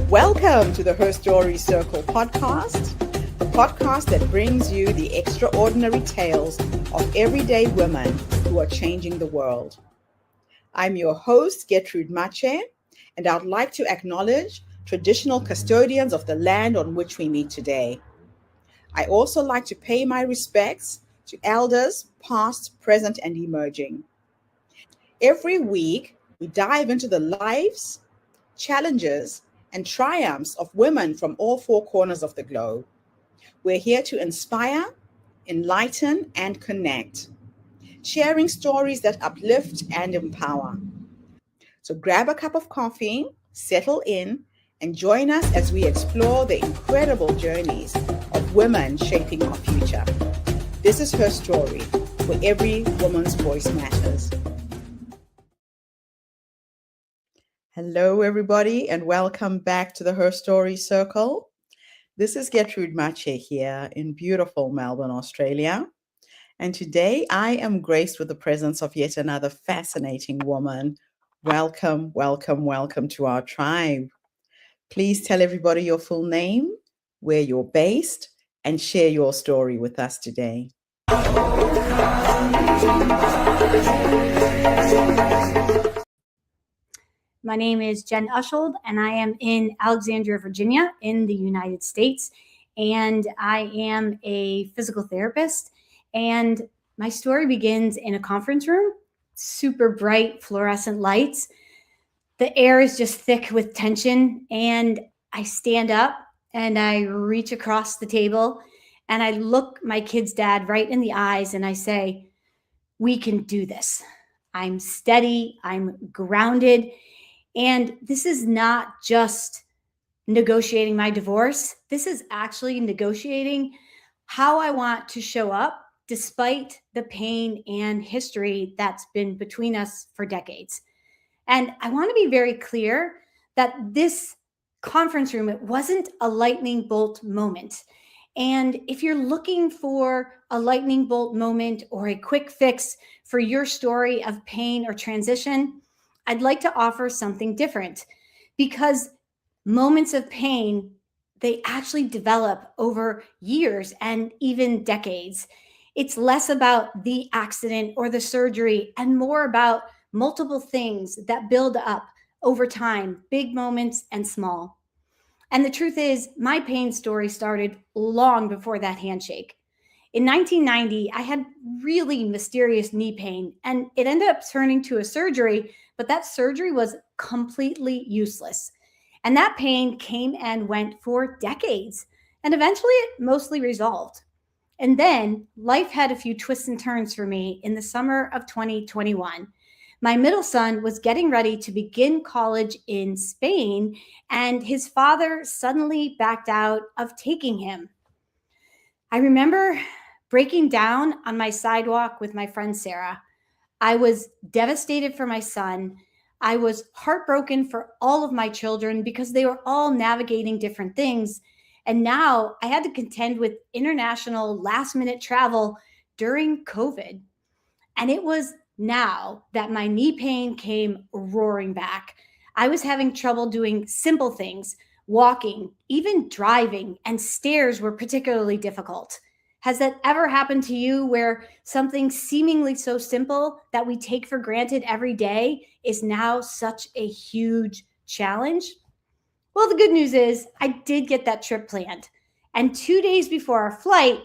Welcome to the Her Story Circle podcast, the podcast that brings you the extraordinary tales of everyday women who are changing the world. I'm your host, Gertrude Mache, and I'd like to acknowledge traditional custodians of the land on which we meet today. I also like to pay my respects to elders, past, present, and emerging. Every week, we dive into the lives, challenges, and triumphs of women from all four corners of the globe. We're here to inspire, enlighten, and connect, sharing stories that uplift and empower. So grab a cup of coffee, settle in, and join us as we explore the incredible journeys of women shaping our future. This is Her Story, where every woman's voice matters. Hello, everybody, and welcome back to the Her Story Circle. This is Gertrude Mache here in beautiful Melbourne, Australia. And today I am graced with the presence of yet another fascinating woman. Welcome, welcome, welcome to our tribe. Please tell everybody your full name, where you're based, and share your story with us today. My name is Jen Uschold, and I am in Alexandria, Virginia, in the United States. And I am a physical therapist. And my story begins in a conference room, super bright fluorescent lights. The air is just thick with tension. And I stand up and I reach across the table and I look my kid's dad right in the eyes and I say, "We can do this." I'm steady, I'm grounded. And this is not just negotiating my divorce. This is actually negotiating how I want to show up despite the pain and history that's been between us for decades. And I want to be very clear that this conference room, it wasn't a lightning bolt moment. And if you're looking for a lightning bolt moment or a quick fix for your story of pain or transition, I'd like to offer something different, because moments of pain, they actually develop over years and even decades. It's less about the accident or the surgery and more about multiple things that build up over time, big moments and small. And the truth is, my pain story started long before that handshake. In 1990, I had really mysterious knee pain, and it ended up turning to a surgery, but that surgery was completely useless. And that pain came and went for decades, and eventually it mostly resolved. And then life had a few twists and turns for me in the summer of 2021. My middle son was getting ready to begin college in Spain, and his father suddenly backed out of taking him. I remember breaking down on my sidewalk with my friend Sarah. I was devastated for my son. I was heartbroken for all of my children because they were all navigating different things. And now I had to contend with international last minute travel during COVID. And it was now that my knee pain came roaring back. I was having trouble doing simple things, walking, even driving, and stairs were particularly difficult. Has that ever happened to you where something seemingly so simple that we take for granted every day is now such a huge challenge? Well, the good news is I did get that trip planned. And 2 days before our flight,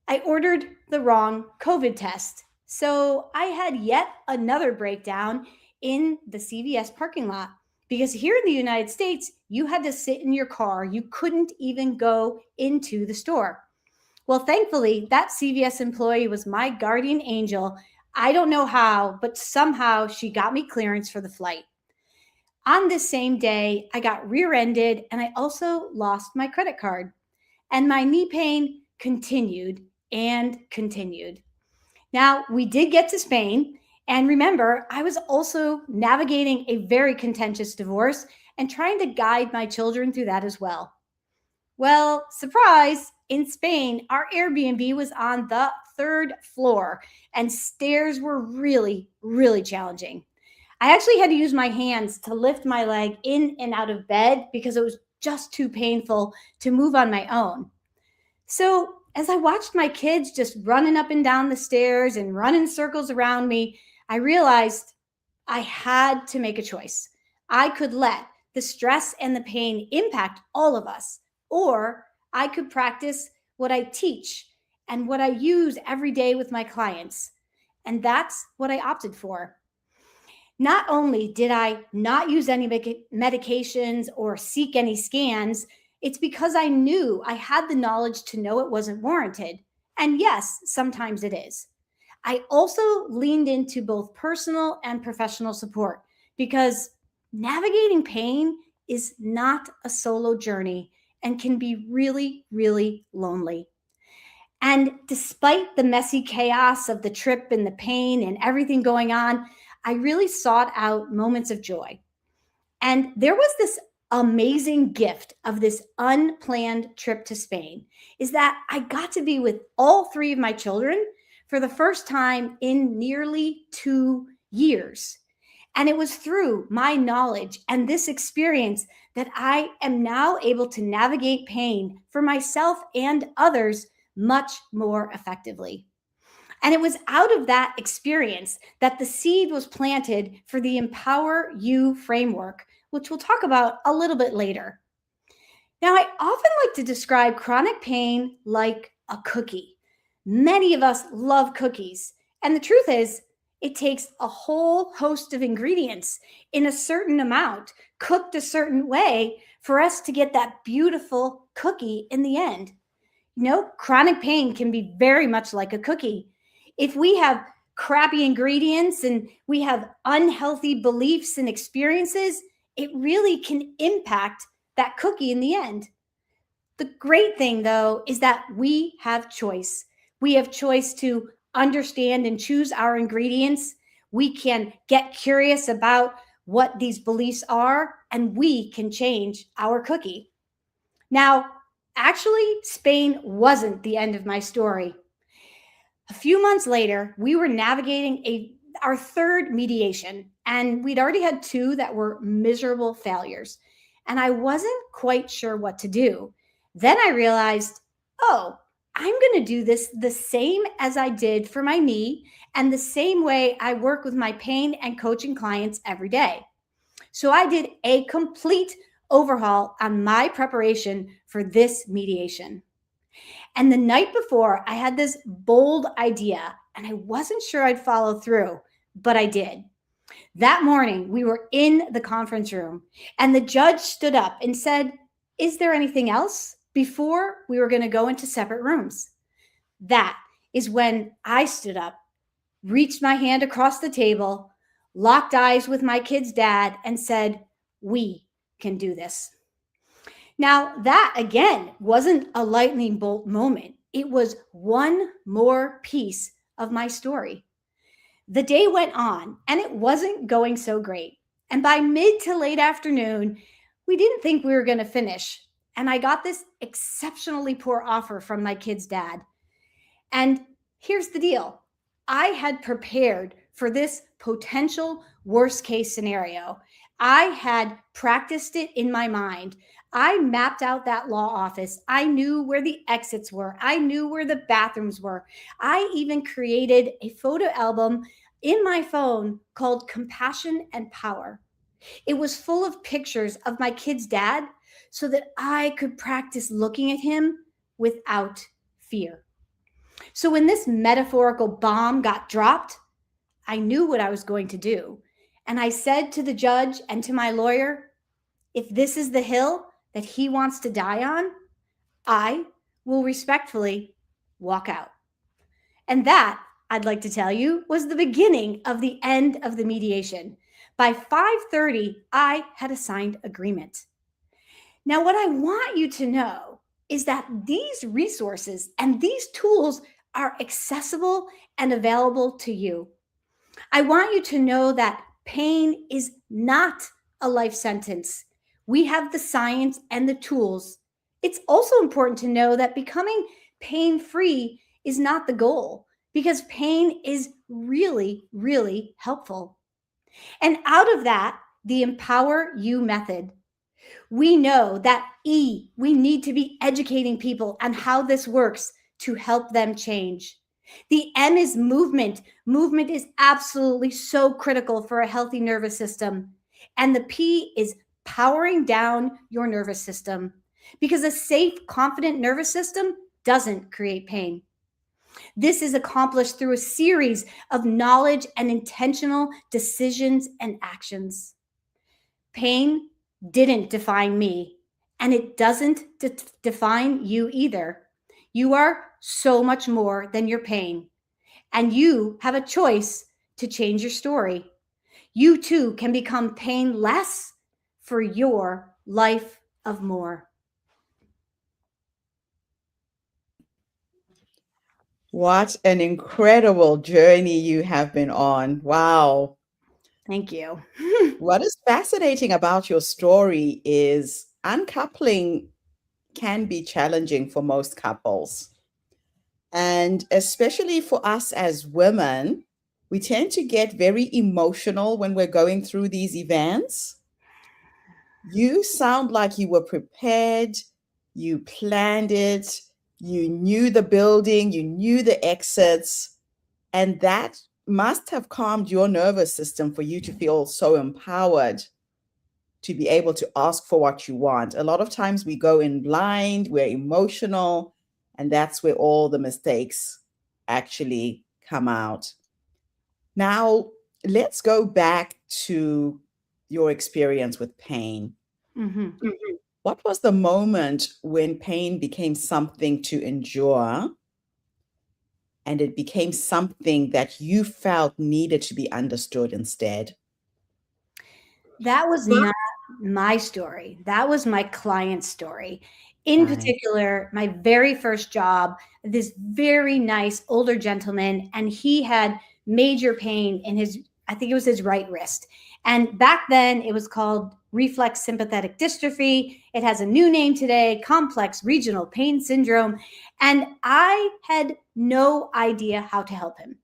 I ordered the wrong COVID test. So I had yet another breakdown in the CVS parking lot, because here in the United States, you had to sit in your car. You couldn't even go into the store. Well, thankfully, that CVS employee was my guardian angel. I don't know how, but somehow she got me clearance for the flight. On this same day, I got rear-ended and I also lost my credit card. And my knee pain continued and continued. Now, we did get to Spain. And remember, I was also navigating a very contentious divorce and trying to guide my children through that as well. Well, surprise, in Spain, our Airbnb was on the third floor and stairs were really, really challenging. I actually had to use my hands to lift my leg in and out of bed because it was just too painful to move on my own. So as I watched my kids just running up and down the stairs and running circles around me, I realized I had to make a choice. I could let the stress and the pain impact all of us, or I could practice what I teach and what I use every day with my clients. And that's what I opted for. Not only did I not use any medications or seek any scans, it's because I knew I had the knowledge to know it wasn't warranted. And yes, sometimes it is. I also leaned into both personal and professional support because navigating pain is not a solo journey and can be really, really lonely. And despite the messy chaos of the trip and the pain and everything going on, I really sought out moments of joy. And there was this amazing gift of this unplanned trip to Spain is that I got to be with all three of my children for the first time in nearly 2 years. And it was through my knowledge and this experience that I am now able to navigate pain for myself and others much more effectively. And it was out of that experience that the seed was planted for the Empower You framework, which we'll talk about a little bit later. Now, I often like to describe chronic pain like a cookie. Many of us love cookies. And the truth is, it takes a whole host of ingredients in a certain amount, cooked a certain way, for us to get that beautiful cookie in the end. Chronic pain can be very much like a cookie. If we have crappy ingredients and we have unhealthy beliefs and experiences, it really can impact that cookie in the end. The great thing, though, is that we have choice. We have choice to understand and choose our ingredients. We can get curious about what these beliefs are, and we can change our cookie. Now, actually, Spain wasn't the end of my story. A few months later, we were navigating our third mediation, and we'd already had two that were miserable failures. And I wasn't quite sure what to do. Then I realized, I'm going to do this the same as I did for my knee and the same way I work with my pain and coaching clients every day. So I did a complete overhaul on my preparation for this mediation. And the night before, I had this bold idea, and I wasn't sure I'd follow through, but I did. That morning, we were in the conference room, and the judge stood up and said, "Is there anything else?" before we were going to go into separate rooms. That is when I stood up, reached my hand across the table, locked eyes with my kid's dad, and said, "We can do this." Now, that again wasn't a lightning bolt moment. It was one more piece of my story. The day went on, and it wasn't going so great. And by mid to late afternoon, we didn't think we were going to finish. And I got this exceptionally poor offer from my kid's dad. And here's the deal. I had prepared for this potential worst case scenario. I had practiced it in my mind. I mapped out that law office. I knew where the exits were. I knew where the bathrooms were. I even created a photo album in my phone called Compassion and Power. It was full of pictures of my kid's dad so that I could practice looking at him without fear. So when this metaphorical bomb got dropped, I knew what I was going to do. And I said to the judge and to my lawyer, if this is the hill that he wants to die on, I will respectfully walk out. And that, I'd like to tell you, was the beginning of the end of the mediation. By 5:30, I had a signed agreement. Now, what I want you to know is that these resources and these tools are accessible and available to you. I want you to know that pain is not a life sentence. We have the science and the tools. It's also important to know that becoming pain-free is not the goal, because pain is really, really helpful. And out of that, the Empower You method, we know that we need to be educating people on how this works to help them change. The M is movement. Movement is absolutely so critical for a healthy nervous system. And the P is powering down your nervous system, because a safe, confident nervous system doesn't create pain. This is accomplished through a series of knowledge and intentional decisions and actions. Pain didn't define me, and it doesn't define you either. You are so much more than your pain, and you have a choice to change your story. You too can become painless for your life of more. What an incredible journey you have been on. Wow. Thank you. What is fascinating about your story is uncoupling can be challenging for most couples. And especially for us as women, we tend to get very emotional when we're going through these events. You sound like you were prepared, you planned it, you knew the building, you knew the exits, and that must have calmed your nervous system for you to feel so empowered to be able to ask for what you want. A lot of times we go in blind, we're emotional, and that's where all the mistakes actually come out. Now, let's go back to your experience with pain. Mm-hmm. What was the moment when pain became something to endure and it became something that you felt needed to be understood instead? That was not my story. That was my client's story. In Right. particular, my very first job, this very nice older gentleman, and he had major pain in his, I think it was his right wrist. And back then it was called reflex sympathetic dystrophy. It has a new name today, complex regional pain syndrome. And I had no idea how to help him.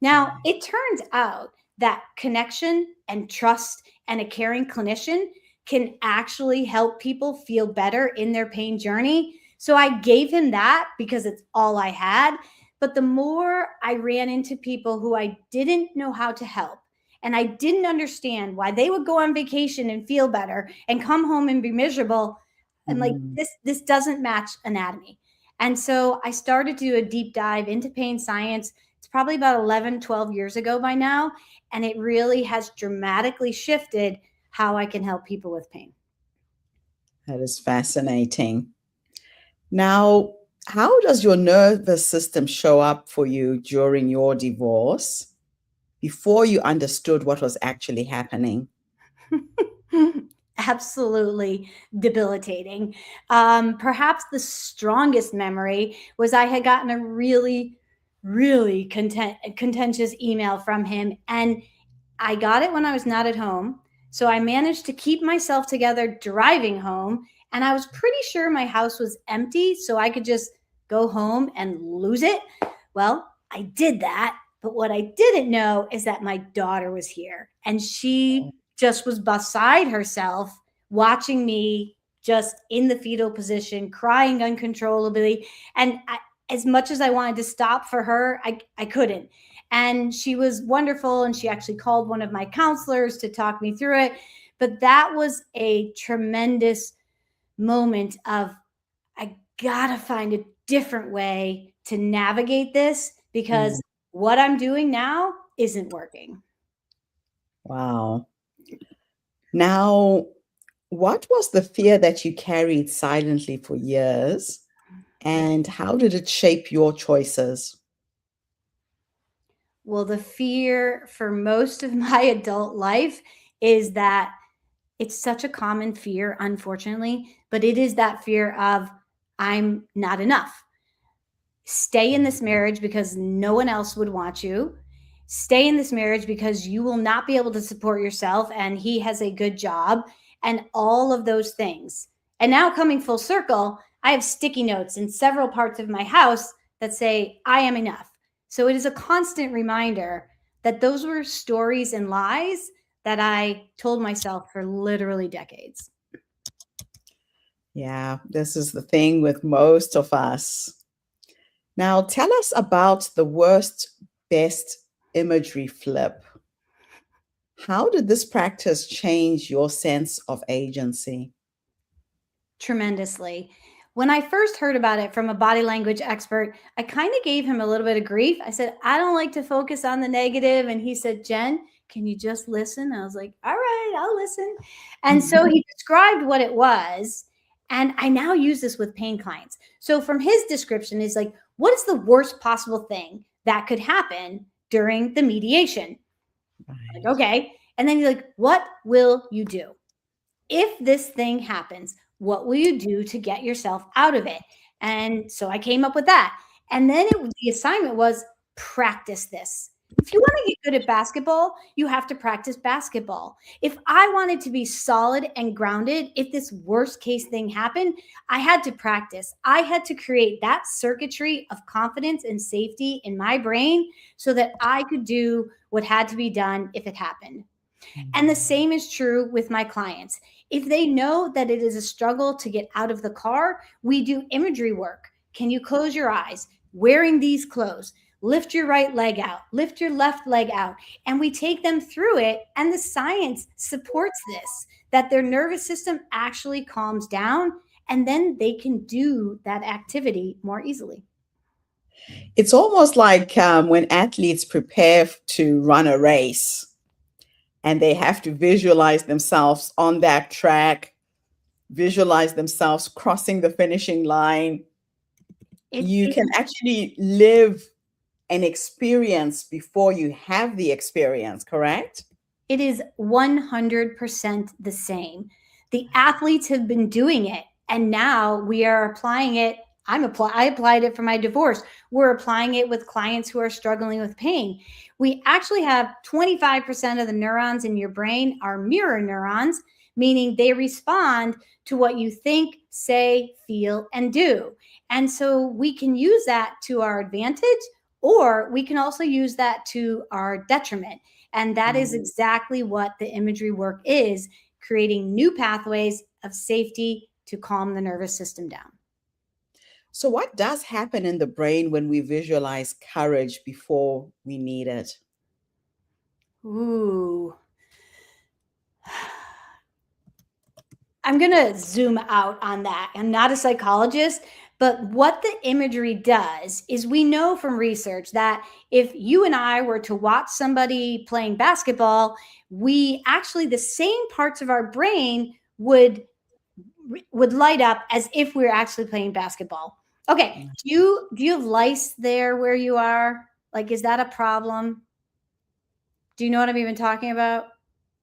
Now, it turns out that connection and trust and a caring clinician can actually help people feel better in their pain journey. So I gave him that because it's all I had. But the more I ran into people who I didn't know how to help, and I didn't understand why they would go on vacation and feel better and come home and be miserable, and like Mhm. this doesn't match anatomy. And so I started to do a deep dive into pain science. It's probably about 11, 12 years ago by now. And it really has dramatically shifted how I can help people with pain. That is fascinating. Now, how does your nervous system show up for you during your divorce before you understood what was actually happening? Absolutely debilitating. Perhaps the strongest memory was I had gotten a really, really contentious email from him, and I got it when I was not at home. So I managed to keep myself together driving home. And I was pretty sure my house was empty, so I could just go home and lose it. Well, I did that. But what I didn't know is that my daughter was here, and she just was beside herself watching me just in the fetal position, crying uncontrollably. And as much as I wanted to stop for her, I couldn't. And she was wonderful. And she actually called one of my counselors to talk me through it. But that was a tremendous moment of, I gotta find a different way to navigate this, because Mm. what I'm doing now isn't working. Wow. Now, what was the fear that you carried silently for years, and how did it shape your choices? Well, the fear for most of my adult life is that it's such a common fear, unfortunately, but it is that fear of, I'm not enough. Stay in this marriage because no one else would want you. Stay in this marriage because you will not be able to support yourself and he has a good job, and all of those things. And now, coming full circle, I have sticky notes in several parts of my house that say, I am enough. So it is a constant reminder that those were stories and lies that I told myself for literally decades. Yeah, this is the thing with most of us. Now, tell us about the worst, best imagery flip. How did this practice change your sense of agency? Tremendously. When I first heard about it from a body language expert, I kind of gave him a little bit of grief. I said, I don't like to focus on the negative. And he said, Jen, can you just listen? I was like, all right, I'll listen. And so he described what it was. And I now use this with pain clients. So from his description is like, what is the worst possible thing that could happen during the mediation? Like, Right. okay. And then he's like, what will you do? If this thing happens, what will you do to get yourself out of it? And so I came up with that. And then the assignment was practice this. If you want to get good at basketball, you have to practice basketball. If I wanted to be solid and grounded, if this worst case thing happened, I had to practice. I had to create that circuitry of confidence and safety in my brain so that I could do what had to be done if it happened. And the same is true with my clients. If they know that it is a struggle to get out of the car, we do imagery work. Can you close your eyes? Wearing these clothes, lift your right leg out, lift your left leg out. And we take them through it. And the science supports this, that their nervous system actually calms down. And then they can do that activity more easily. It's almost like when athletes prepare to run a race and they have to visualize themselves on that track, visualize themselves crossing the finishing line. It, You it can actually live an experience before you have the experience, correct? It is 100% the same. The athletes have been doing it, and now we are applying it. I applied it for my divorce. We're applying it with clients who are struggling with pain. We actually have 25% of the neurons in your brain are mirror neurons, meaning they respond to what you think, say, feel, and do. And so we can use that to our advantage, or we can also use that to our detriment. And that is Mm. exactly what the imagery work is, creating new pathways of safety to calm the nervous system down. So, what does happen in the brain when we visualize courage before we need it? Ooh. I'm going to zoom out on that. I'm not a psychologist, but what the imagery does is we know from research that if you and I were to watch somebody playing basketball, we actually, the same parts of our brain would light up as if we were actually playing basketball. Okay, do you have lice there where you are? Like, is that a problem? Do you know what I'm even talking about?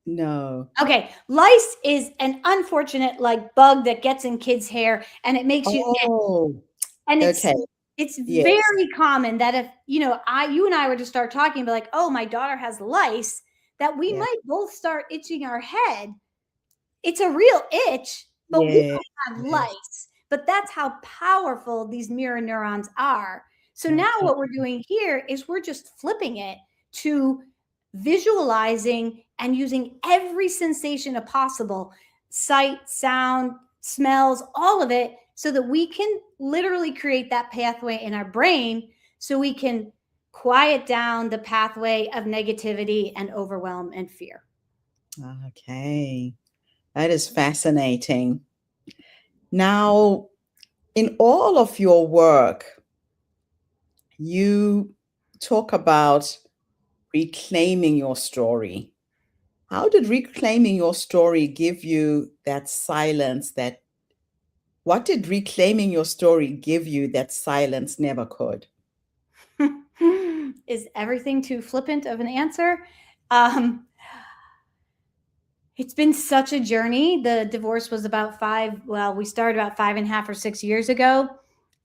No. Okay, lice is an unfortunate like bug that gets in kids' hair and it makes you itch. Oh, And okay. it's Yes. very common that if you and I were to start talking, be like, oh, my daughter has lice, that we Yeah. might both start itching our head. It's a real itch, but we Yeah. don't have lice. But that's how powerful these mirror neurons are. So now Okay. what we're doing here is we're just flipping it to visualizing and using every sensation possible, sight, sound, smells, all of it, so that we can literally create that pathway in our brain so we can quiet down the pathway of negativity and overwhelm and fear. Okay. That is fascinating. Now, in all of your work, you talk about reclaiming your story. How did reclaiming your story give you that silence that what did reclaiming your story give you that silence never could? Is everything too flippant of an answer? Um, it's been such a journey. The divorce was about we started about 5.5 or 6 years ago.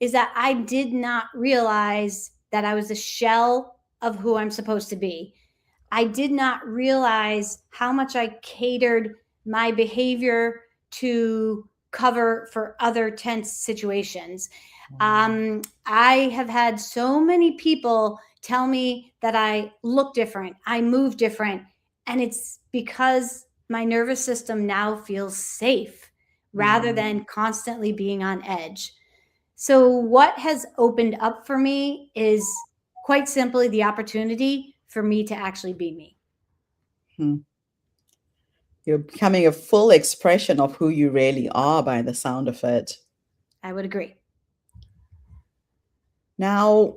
Is that I did not realize that I was a shell of who I'm supposed to be. I did not realize how much I catered my behavior to cover for other tense situations. I have had so many people tell me that I look different, I move different. And it's because my nervous system now feels safe rather than constantly being on edge. So, what has opened up for me is quite simply the opportunity for me to actually be me. Hmm. You're becoming a full expression of who you really are by the sound of it. I would agree. Now,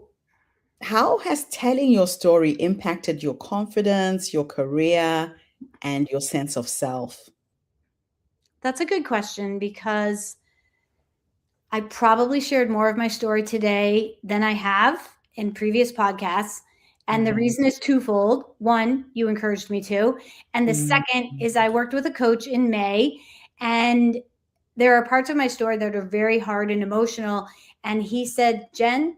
how has telling your story impacted your confidence, your career, and your sense of self? That's a good question because I probably shared more of my story today than I have in previous podcasts. And the reason is twofold. One, you encouraged me to. And the second is I worked with a coach in May, and there are parts of my story that are very hard and emotional. And he said, Jen,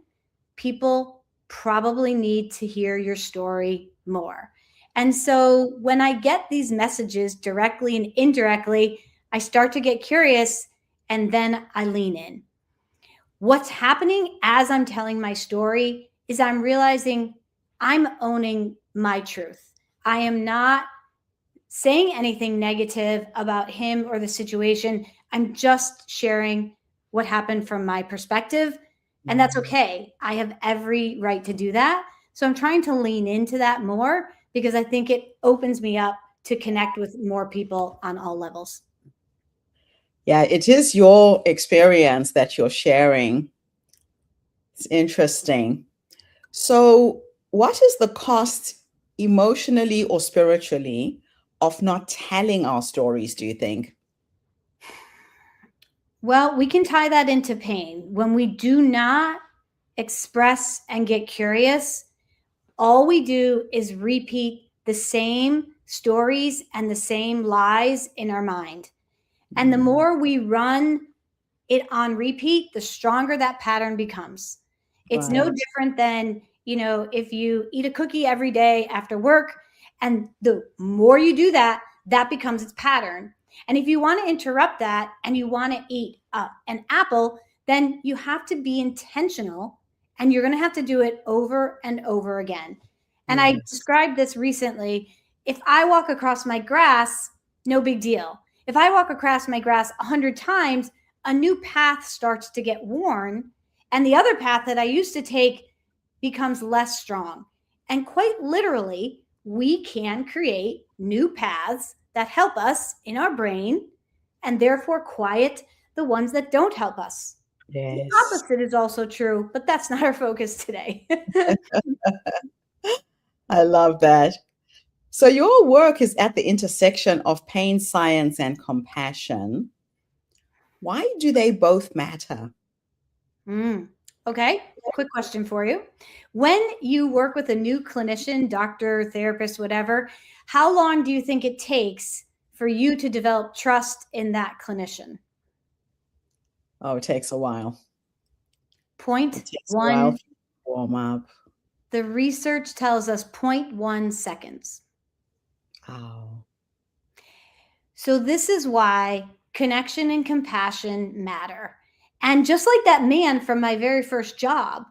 people probably need to hear your story more. And so when I get these messages directly and indirectly, I start to get curious and then I lean in. What's happening as I'm telling my story is I'm realizing I'm owning my truth. I am not saying anything negative about him or the situation. I'm just sharing what happened from my perspective. And that's okay. I have every right to do that. So I'm trying to lean into that more because I think it opens me up to connect with more people on all levels. Yeah, it is your experience that you're sharing. It's interesting. So, what is the cost emotionally or spiritually of not telling our stories, do you think? Well, we can tie that into pain. When we do not express and get curious, all we do is repeat the same stories and the same lies in our mind. And the more we run it on repeat, the stronger that pattern becomes. It's no Right. different than, if you eat a cookie every day after work, and the more you do that, that becomes its pattern. And if you want to interrupt that and you want to eat an apple, then you have to be intentional and you're going to have to do it over and over again. And I Yes. described this recently. If I walk across my grass, no big deal. If I walk across my grass 100 times, a new path starts to get worn, and the other path that I used to take becomes less strong. And quite literally, we can create new paths that help us in our brain and therefore quiet the ones that don't help us. The Yes. opposite is also true, but that's not our focus today. I love that. So, your work is at the intersection of pain science and compassion. Why do they both matter? Okay, quick question for you. When you work with a new clinician, doctor, therapist, whatever, how long do you think it takes for you to develop trust in that clinician? Oh, it takes a while. Point It takes a while one. to warm up. The research tells us 0.1 seconds. Oh, So this is why connection and compassion matter. And just like that man from my very first job,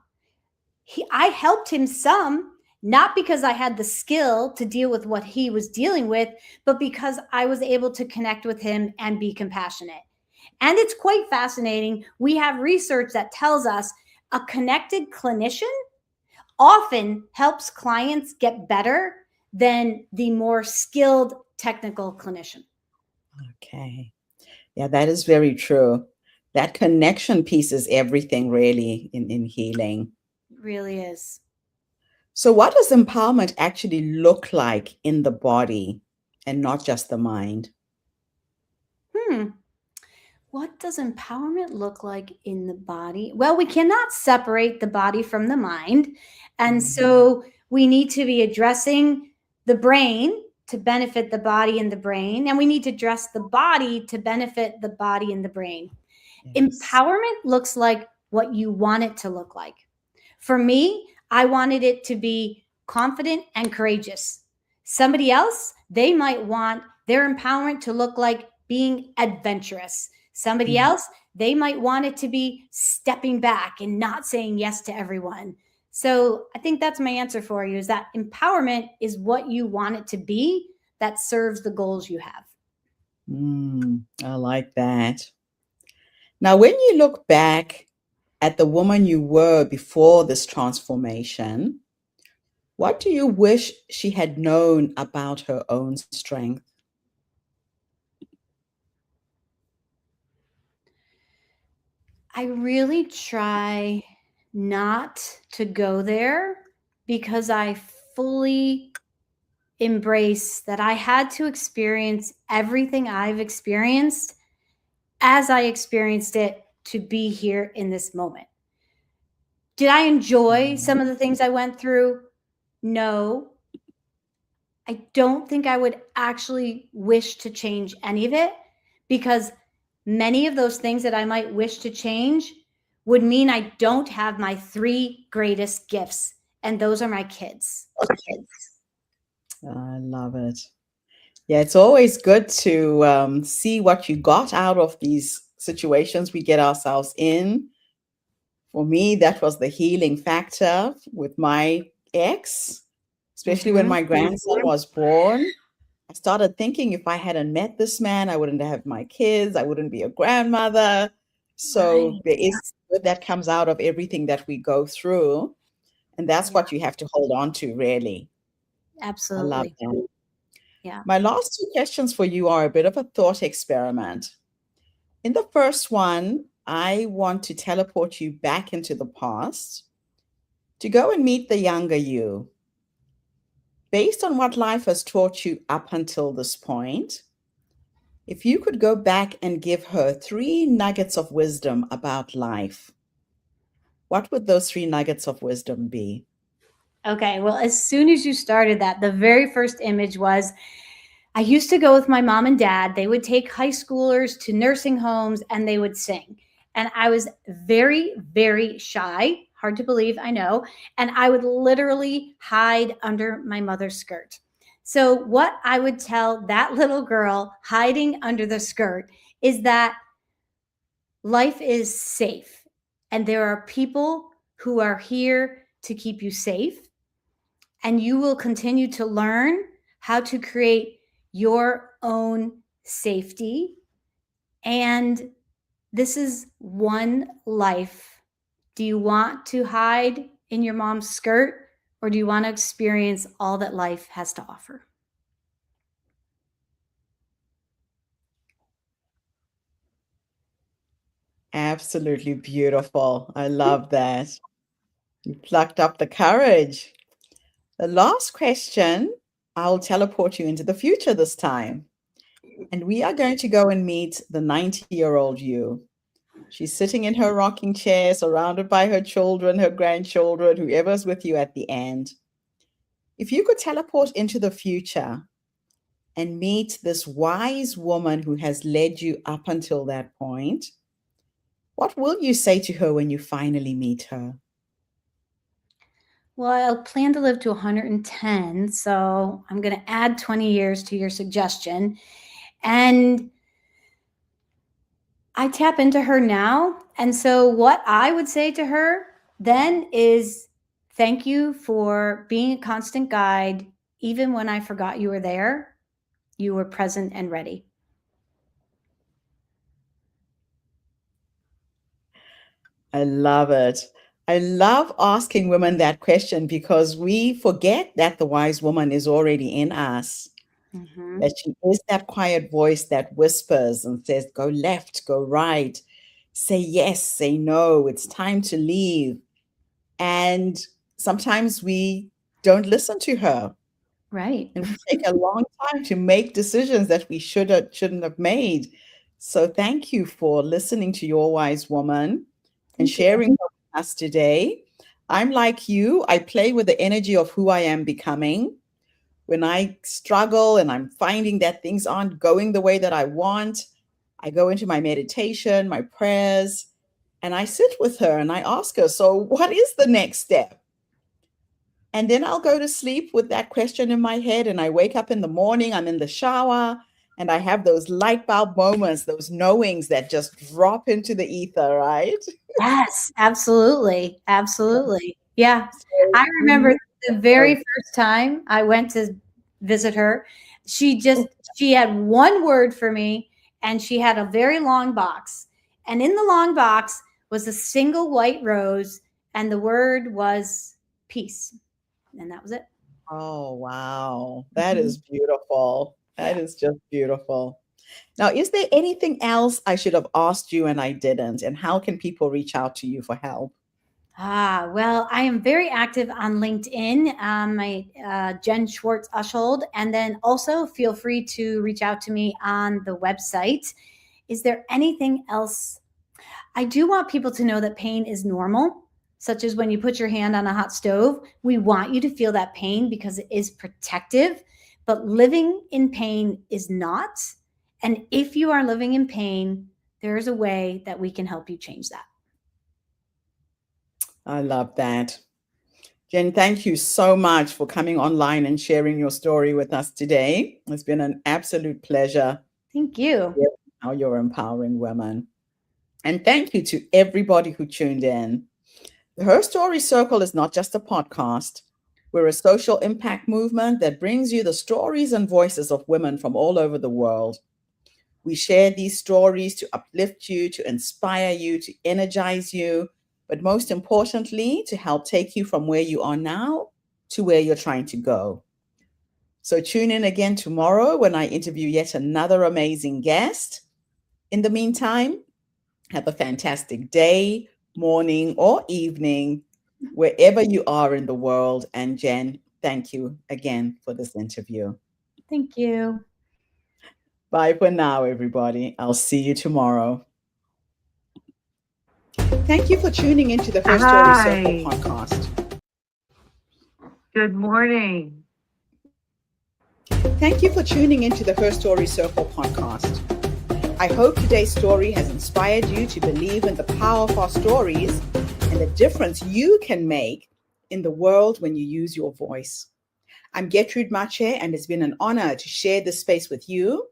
I helped him some, not because I had the skill to deal with what he was dealing with, but because I was able to connect with him and be compassionate. And it's quite fascinating. We have research that tells us a connected clinician often helps clients get better than the more skilled technical clinician. okay. Yeah, that is very true. That connection piece is everything really in healing. It really is. So, what does empowerment actually look like in the body and not just the mind? Hmm. What does empowerment look like in the body? Well, we cannot separate the body from the mind. And so we need to be addressing the brain to benefit the body and the brain. And we need to address the body to benefit the body and the brain. Yes. Empowerment looks like what you want it to look like. For me, I wanted it to be confident and courageous. Somebody else, they might want their empowerment to look like being adventurous. Somebody Mm. else, they might want it to be stepping back and not saying yes to everyone. So I think that's my answer for you is that empowerment is what you want it to be, that serves the goals you have. I like that. Now, when you look back at the woman you were before this transformation, what do you wish she had known about her own strength? I really try not to go there because I fully embrace that I had to experience everything I've experienced as I experienced it to be here in this moment. Did I enjoy some of the things I went through? No. I don't think I would actually wish to change any of it, because many of those things that I might wish to change would mean I don't have my three greatest gifts, and those are my kids. I love it. Yeah, it's always good to see what you got out of these situations we get ourselves in. For me, that was the healing factor with my ex, especially when Mm-hmm. my grandson was born. I started thinking if I hadn't met this man, I wouldn't have my kids, I wouldn't be a grandmother. So Right. there is good that comes out of everything that we go through. And that's Yeah, what you have to hold on to, really. I love absolutely. that. Yeah. My last two questions for you are a bit of a thought experiment. In the first one, I want to teleport you back into the past to go and meet the younger you. Based on what life has taught you up until this point, if you could go back and give her three nuggets of wisdom about life, what would those three nuggets of wisdom be? Okay. Well, as soon as you started that, the very first image was I used to go with my mom and dad. They would take high schoolers to nursing homes and they would sing. And I was very, very shy. Hard to believe, I know. And I would literally hide under my mother's skirt. So, what I would tell that little girl hiding under the skirt is that life is safe and there are people who are here to keep you safe, and you will continue to learn how to create your own safety. And this is one life. Do you want to hide in your mom's skirt, or do you want to experience all that life has to offer? Absolutely beautiful. I love that. You plucked up the courage. The last question, I'll teleport you into the future this time. And we are going to go and meet the 90-year-old you. She's sitting in her rocking chair, surrounded by her children, her grandchildren, whoever's with you at the end. If you could teleport into the future and meet this wise woman who has led you up until that point, what will you say to her when you finally meet her? Well, I plan to live to 110, so I'm going to add 20 years to your suggestion. And I tap into her now. And so, what I would say to her then is thank you for being a constant guide. Even when I forgot you were there, you were present and ready. I love it. I love asking women that question because we forget that the wise woman is already in us, Mm-hmm. that she is that quiet voice that whispers and says, go left, go right, say yes, say no, it's time to leave. And sometimes we don't listen to her. Right. And we take a long time to make decisions that we shouldn't have made. So thank you for listening to your wise woman and Thank you. sharing her with us today. I'm like you, I play with the energy of who I am becoming. When I struggle and I'm finding that things aren't going the way that I want, I go into my meditation, my prayers, and I sit with her and I ask her, so what is the next step? And then I'll go to sleep with that question in my head. And I wake up in the morning, I'm in the shower, and I have those light bulb moments, those knowings that just drop into the ether, right? Yes, absolutely. Absolutely. Yeah. So I we remember need the her. very first time I went to visit her. She had one word for me, and she had a very long box. And in the long box was a single white rose, and the word was peace. And that was it. Oh, wow. That Mhm. is beautiful. That Yeah. is just beautiful. Now, is there anything else I should have asked you and I didn't? And how can people reach out to you for help? Well, I am very active on LinkedIn, my Jen Schwartz Uschold, and then also feel free to reach out to me on the website. Is there anything else? I do want people to know that pain is normal, such as when you put your hand on a hot stove. We want you to feel that pain because it is protective, but living in pain is not. And if you are living in pain, there is a way that we can help you change that. I love that. Jen, thank you so much for coming online and sharing your story with us today. It's been an absolute pleasure. Thank you. How you're empowering women. And thank you to everybody who tuned in. The Her Story Circle is not just a podcast. We're a social impact movement that brings you the stories and voices of women from all over the world. We share these stories to uplift you, to inspire you, to energize you, but most importantly, to help take you from where you are now to where you're trying to go. So tune in again tomorrow when I interview yet another amazing guest. In the meantime, have a fantastic day, morning, or evening, wherever you are in the world. And Jen, thank you again for this interview. Thank you. Bye for now, everybody. I'll see you tomorrow. Thank you for tuning into the Her Story Circle podcast. Good morning. Thank you for tuning into the Her Story Circle podcast. I hope today's story has inspired you to believe in the power of our stories and the difference you can make in the world when you use your voice. I'm Gertrude Mache, and it's been an honor to share this space with you,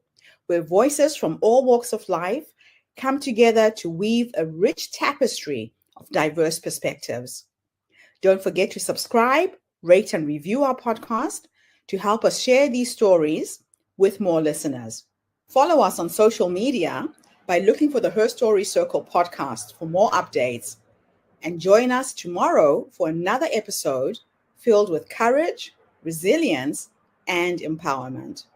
where voices from all walks of life come together to weave a rich tapestry of diverse perspectives. Don't forget to subscribe, rate, and review our podcast to help us share these stories with more listeners. Follow us on social media by looking for the Her Story Circle podcast for more updates. And join us tomorrow for another episode filled with courage, resilience, and empowerment.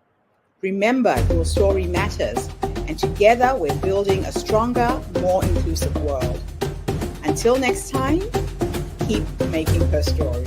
Remember, your story matters, and together we're building a stronger, more inclusive world. Until next time, keep making her story.